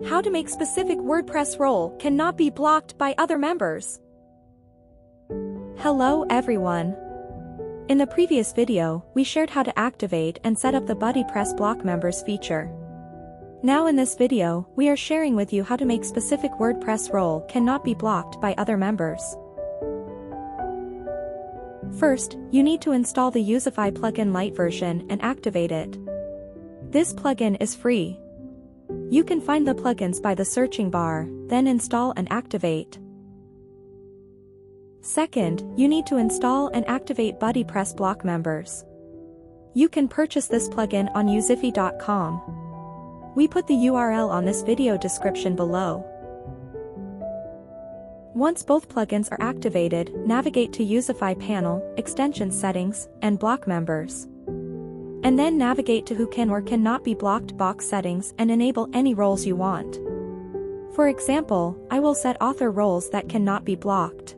How to make specific WordPress role cannot be blocked by other members. Hello everyone. In the previous video, we shared how to activate and set up the Buddypress block members feature. Now in this video, we are sharing with you how to make specific WordPress role cannot be blocked by other members. First, you need to install the Youzify plugin Lite version and activate it. This plugin is free. You can find the plugins by the searching bar, then install and activate. Second, you need to install and activate Buddypress block members. You can purchase this plugin on Youzify.com. We put the URL on this video description below. Once both plugins are activated, navigate to Youzify panel, extension settings, and block members. And then navigate to who can or cannot be blocked box settings and enable any roles you want. For example, I will set author roles that cannot be blocked.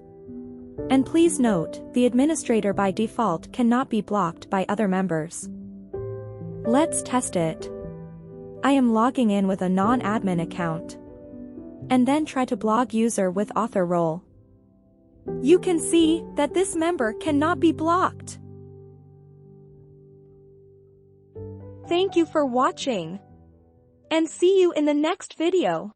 And please note, the administrator by default cannot be blocked by other members. Let's test it. I am logging in with a non-admin account. And then try to blog user with author role. You can see that this member cannot be blocked. Thank you for watching. And see you in the next video.